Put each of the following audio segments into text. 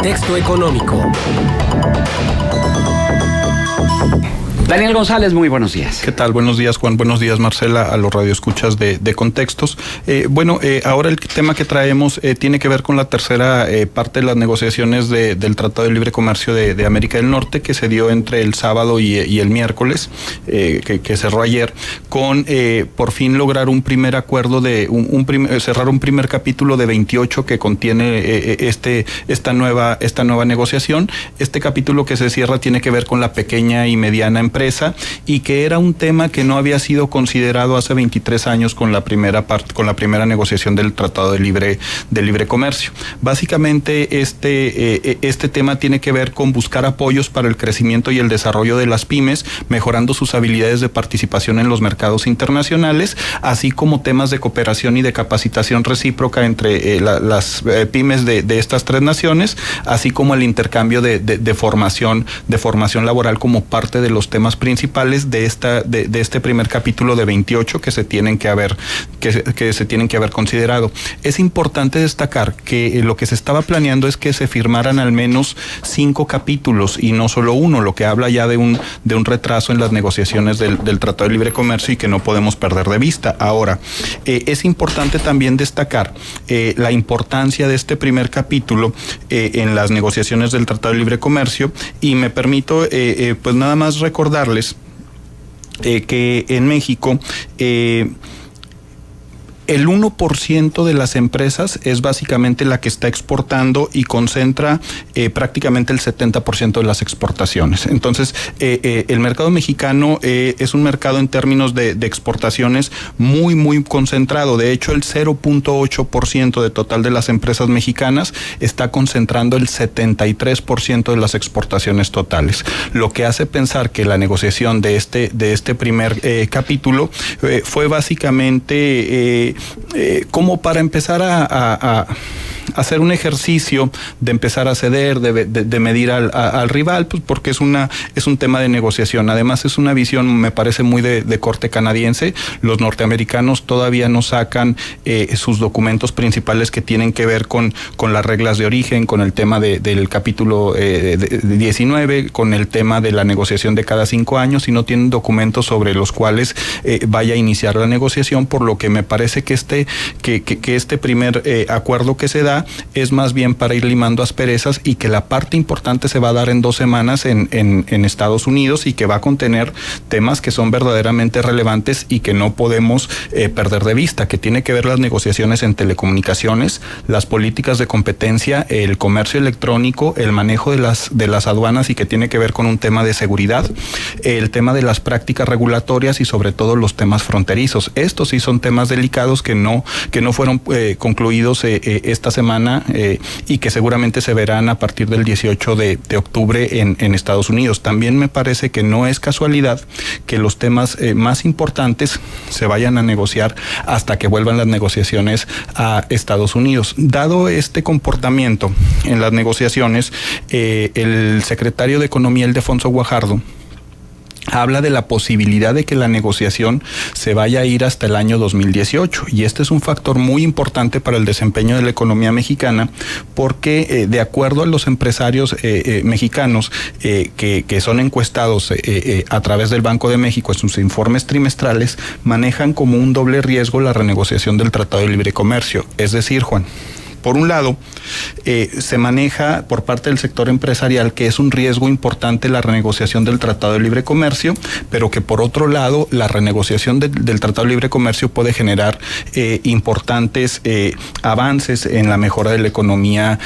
Contexto económico. Daniel González, muy buenos días. ¿Qué tal? Buenos días, Juan. Buenos días, Marcela, a los radioescuchas de Contextos. Ahora el tema que traemos tiene que ver con la tercera parte de las negociaciones del Tratado de Libre Comercio de América del Norte, que se dio entre el sábado y el miércoles, que cerró ayer, con por fin lograr un primer acuerdo cerrar un primer capítulo de 28 que contiene esta nueva negociación. Este capítulo que se cierra tiene que ver con la pequeña y mediana empresa, y que era un tema que no había sido considerado hace 23 años con la primera negociación del Tratado de Libre Comercio. Básicamente este tema tiene que ver con buscar apoyos para el crecimiento y el desarrollo de las pymes, mejorando sus habilidades de participación en los mercados internacionales, así como temas de cooperación y de capacitación recíproca entre las pymes de estas tres naciones, así como el intercambio de formación laboral como parte de los temas principales de este primer capítulo de 28 que se tienen que haber considerado. Es importante destacar que lo que se estaba planeando es que se firmaran al menos 5 capítulos y no solo uno, lo que habla ya de un retraso en las negociaciones del Tratado de Libre Comercio y que no podemos perder de vista. Ahora, es importante también destacar la importancia de este primer capítulo en las negociaciones del Tratado de Libre Comercio, y me permito pues nada más recordarles que en México el 1% de las empresas es básicamente la que está exportando y concentra prácticamente el 70% de las exportaciones. Entonces, el mercado mexicano es un mercado en términos de exportaciones muy, muy concentrado. De hecho, el 0.8% de total de las empresas mexicanas está concentrando el 73% de las exportaciones totales. Lo que hace pensar que la negociación de este primer capítulo fue básicamente como para empezar a hacer un ejercicio de empezar a ceder, de medir al rival, pues porque es un tema de negociación. Además, es una visión, me parece, muy de corte canadiense. Los norteamericanos todavía no sacan sus documentos principales que tienen que ver con las reglas de origen, con el tema del capítulo 19, con el tema de la negociación de cada 5 años, y no tienen documentos sobre los cuales vaya a iniciar la negociación, por lo que me parece que este primer acuerdo que se da es más bien para ir limando asperezas, y que la parte importante se va a dar en 2 semanas en Estados Unidos, y que va a contener temas que son verdaderamente relevantes y que no podemos perder de vista, que tiene que ver las negociaciones en telecomunicaciones, las políticas de competencia, el comercio electrónico, el manejo de las aduanas, y que tiene que ver con un tema de seguridad, el tema de las prácticas regulatorias y sobre todo los temas fronterizos. Estos sí son temas delicados que no fueron concluidos esta semana y que seguramente se verán a partir del 18 de octubre en Estados Unidos. También me parece que no es casualidad que los temas más importantes se vayan a negociar hasta que vuelvan las negociaciones a Estados Unidos. Dado este comportamiento en las negociaciones, el secretario de Economía, Ildefonso Guajardo, habla de la posibilidad de que la negociación se vaya a ir hasta el año 2018, y este es un factor muy importante para el desempeño de la economía mexicana, porque de acuerdo a los empresarios mexicanos que son encuestados a través del Banco de México en sus informes trimestrales, manejan como un doble riesgo la renegociación del Tratado de Libre Comercio. Es decir, Juan, por un lado, se maneja por parte del sector empresarial que es un riesgo importante la renegociación del Tratado de Libre Comercio, pero que por otro lado la renegociación del Tratado de Libre Comercio puede generar importantes avances en la mejora de la economía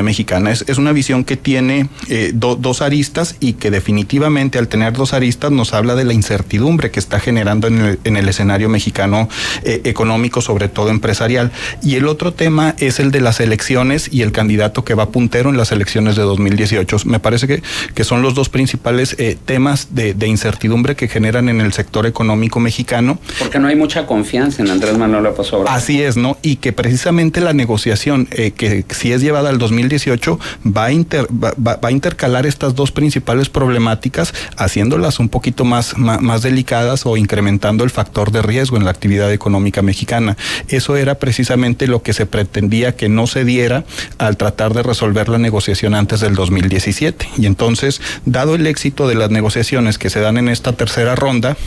mexicana. Es una visión que tiene dos aristas, y que definitivamente al tener 2 aristas nos habla de la incertidumbre que está generando en el escenario mexicano económico, sobre todo empresarial. Y el otro tema es el de las elecciones y el candidato que va puntero en las elecciones de 2018. Me parece que son los 2 principales temas de incertidumbre que generan en el sector económico mexicano. Porque no hay mucha confianza en Andrés Manuel López Obrador. Así es, ¿no? Y que precisamente la negociación que si es llevada al 2018 va a intercalar estas 2 principales problemáticas, haciéndolas un poquito más delicadas o incrementando el factor de riesgo en la actividad económica mexicana. Eso era precisamente lo que se pretendía pedía que no se diera al tratar de resolver la negociación antes del 2017. Y entonces, dado el éxito de las negociaciones que se dan en esta tercera ronda,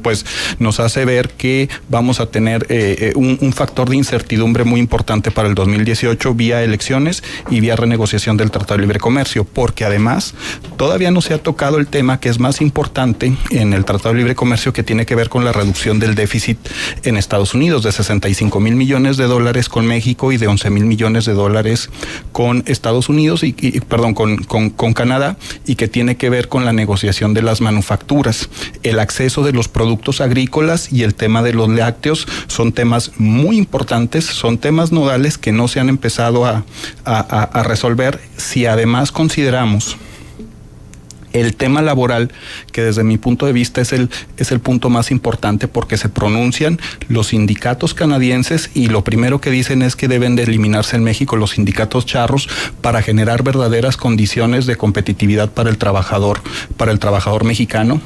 pues nos hace ver que vamos a tener un factor de incertidumbre muy importante para el 2018 vía elecciones y vía renegociación del Tratado de Libre Comercio, porque además todavía no se ha tocado el tema que es más importante en el Tratado de Libre Comercio, que tiene que ver con la reducción del déficit en Estados Unidos de 65 mil millones de dólares con México y de 11 mil millones de dólares con Estados Unidos con Canadá, y que tiene que ver con la negociación de las manufacturas, el acceso de los productos agrícolas y el tema de los lácteos. Son temas muy importantes, son temas nodales que no se han empezado a resolver. Si además consideramos el tema laboral, que desde mi punto de vista es el punto más importante, porque se pronuncian los sindicatos canadienses y lo primero que dicen es que deben de eliminarse en México los sindicatos charros para generar verdaderas condiciones de competitividad para el trabajador mexicano.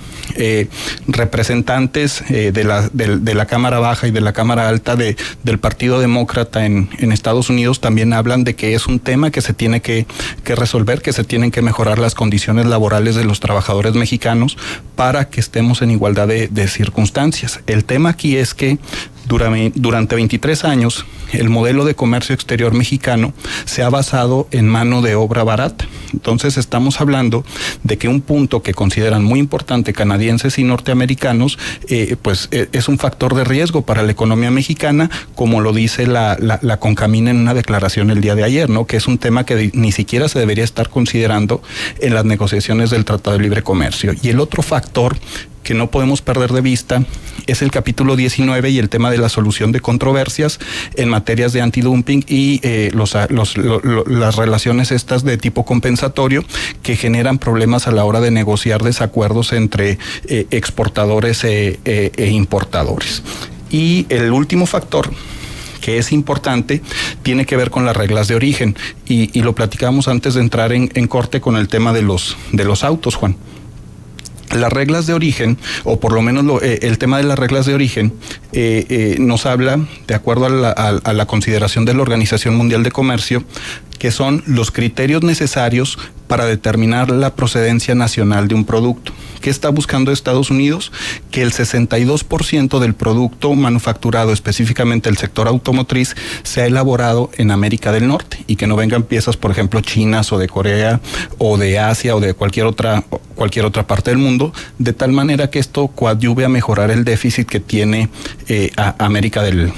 Representantes de la Cámara Baja y de la Cámara Alta del Partido Demócrata en Estados Unidos también hablan de que es un tema que se tiene que resolver, que se tienen que mejorar las condiciones laborales de los trabajadores mexicanos para que estemos en igualdad de circunstancias. El tema aquí es que durante 23 años el modelo de comercio exterior mexicano se ha basado en mano de obra barata. Entonces estamos hablando de que un punto que consideran muy importante canadienses y norteamericanos, pues es un factor de riesgo para la economía mexicana, como lo dice la CONCAMIN en una declaración el día de ayer, ¿no? Que es un tema que ni siquiera se debería estar considerando en las negociaciones del Tratado de Libre Comercio. Y el otro factor que no podemos perder de vista es el capítulo 19 y el tema de la solución de controversias en materias de antidumping y las relaciones estas de tipo compensatorio que generan problemas a la hora de negociar desacuerdos entre exportadores e importadores. Y el último factor que es importante tiene que ver con las reglas de origen y lo platicamos antes de entrar en corte con el tema de los autos, Juan. Las reglas de origen, o por lo menos el tema de las reglas de origen, nos habla, de acuerdo a la consideración de la Organización Mundial de Comercio, que son los criterios necesarios para determinar la procedencia nacional de un producto. ¿Qué está buscando Estados Unidos? Que el 62% del producto manufacturado, específicamente el sector automotriz, sea elaborado en América del Norte y que no vengan piezas, por ejemplo, chinas o de Corea o de Asia o de cualquier otra parte del mundo, de tal manera que esto coadyuve a mejorar el déficit que tiene a América del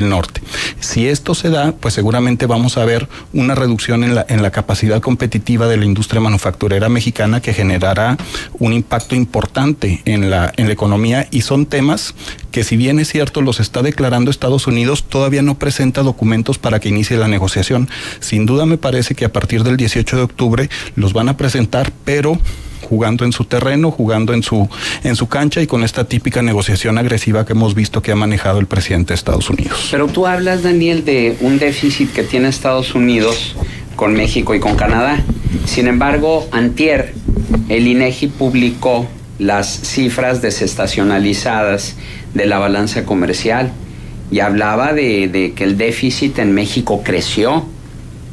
Norte. Si esto se da, pues seguramente vamos a ver una reducción en la capacidad competitiva de la industria manufacturera mexicana, que generará un impacto importante en la economía, y son temas que, si bien es cierto los está declarando Estados Unidos, todavía no presenta documentos para que inicie la negociación. Sin duda me parece que a partir del 18 de octubre los van a presentar, pero jugando en su terreno, jugando en su cancha, y con esta típica negociación agresiva que hemos visto que ha manejado el presidente de Estados Unidos. Pero tú hablas, Daniel, de un déficit que tiene Estados Unidos con México y con Canadá. Sin embargo, antier, el INEGI publicó las cifras desestacionalizadas de la balanza comercial y hablaba de que el déficit en México creció.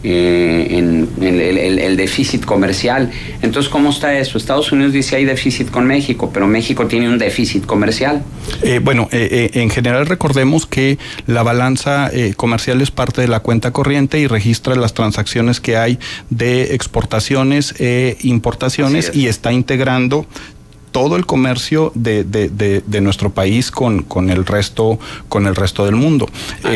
En el déficit comercial. Entonces, ¿cómo está eso? Estados Unidos dice hay déficit con México, pero México tiene un déficit comercial. En general recordemos que la balanza comercial es parte de la cuenta corriente y registra las transacciones que hay de exportaciones e importaciones, y está integrando todo el comercio de nuestro país con el resto del mundo.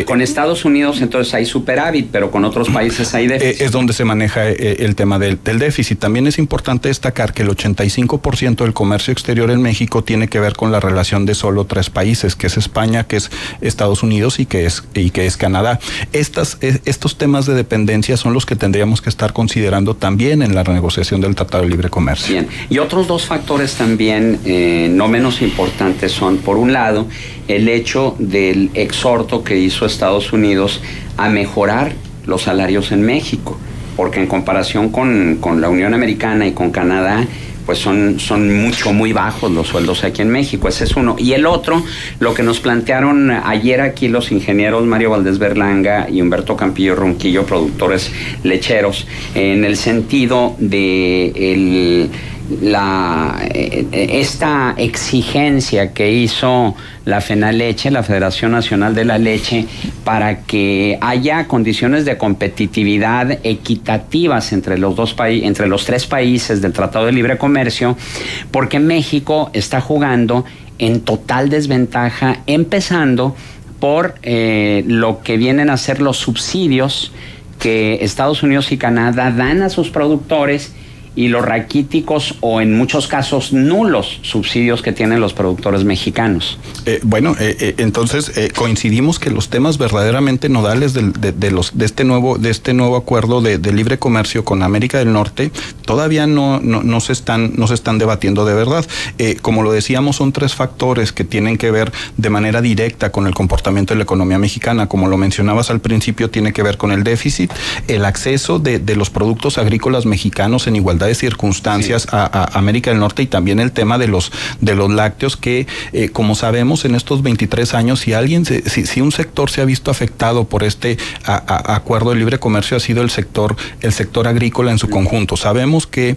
Con Estados Unidos entonces hay superávit, pero con otros países hay déficit. Es donde se maneja el tema del déficit. También es importante destacar que el 85% del comercio exterior en México tiene que ver con la relación de solo 3 países, que es España, que es Estados Unidos y que es Canadá. Estos temas de dependencia son los que tendríamos que estar considerando también en la renegociación del Tratado de Libre Comercio. Bien, y otros 2 factores también no menos importantes son, por un lado, el hecho del exhorto que hizo Estados Unidos a mejorar los salarios en México, porque en comparación con la Unión Americana y con Canadá, pues son muy bajos los sueldos aquí en México. Ese es uno. Y el otro, lo que nos plantearon ayer aquí los ingenieros Mario Valdés Berlanga y Humberto Campillo Ronquillo, productores lecheros, en el sentido de esta exigencia que hizo la FENALeche, la Federación Nacional de la Leche, para que haya condiciones de competitividad equitativas entre los tres países del Tratado de Libre Comercio, porque México está jugando en total desventaja, empezando por lo que vienen a ser los subsidios que Estados Unidos y Canadá dan a sus productores y los raquíticos o en muchos casos nulos subsidios que tienen los productores mexicanos. Entonces coincidimos que los temas verdaderamente nodales de este nuevo acuerdo de libre comercio con América del Norte todavía no se están debatiendo de verdad. Como lo decíamos, son tres factores que tienen que ver de manera directa con el comportamiento de la economía mexicana. Como lo mencionabas al principio, tiene que ver con el déficit, el acceso de los productos agrícolas mexicanos en igualdad de circunstancias a América del Norte, y también el tema de los lácteos que, como sabemos, en estos 23 años, si un sector se ha visto afectado por este acuerdo de libre comercio, ha sido el sector agrícola en su conjunto. Sabemos que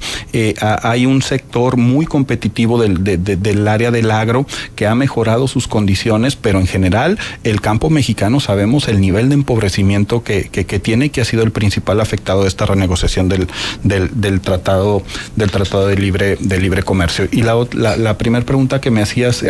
hay un sector muy competitivo del área del agro que ha mejorado sus condiciones, pero en general el campo mexicano, sabemos el nivel de empobrecimiento que tiene y que ha sido el principal afectado de esta renegociación del tratado de libre comercio. Y la primera pregunta que me hacías,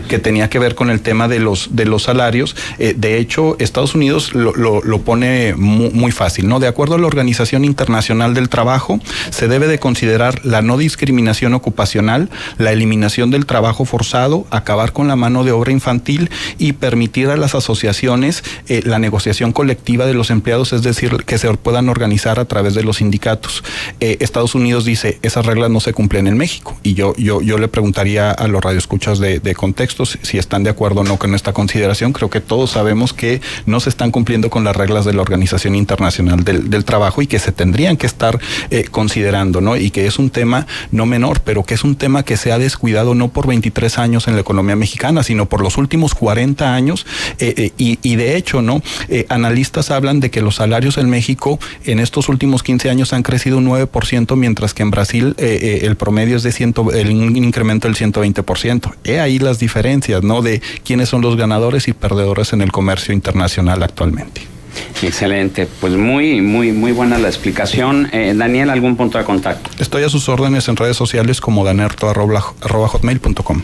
que tenía que ver con el tema de los salarios, de hecho Estados Unidos lo pone muy fácil, ¿no? De acuerdo a la Organización Internacional del Trabajo, se debe de considerar la no discriminación ocupacional, la eliminación del trabajo forzado, acabar con la mano de obra infantil y permitir a las asociaciones la negociación colectiva de los empleados, es decir, que se puedan organizar a través de los sindicatos. Estados Unidos dice, esas reglas no se cumplen en México, y yo le preguntaría a los radioescuchas de contextos si están de acuerdo o no con esta consideración. Creo que todos sabemos que no se están cumpliendo con las reglas de la Organización Internacional del Trabajo y que se tendrían que estar considerando, ¿no? Y que es un tema no menor, pero que es un tema que se ha descuidado no por 23 años en la economía mexicana, sino por los últimos 40 años, y de hecho, ¿no? Analistas hablan de que los salarios en México en estos últimos 15 años han crecido un 9%, mientras que en Brasil el promedio es el incremento del 120%. Ahí las diferencias, ¿no? De quiénes son los ganadores y perdedores en el comercio internacional actualmente. Excelente, pues muy buena la explicación. Daniel, ¿algún punto de contacto? Estoy a sus órdenes en redes sociales como danerto@hotmail.com.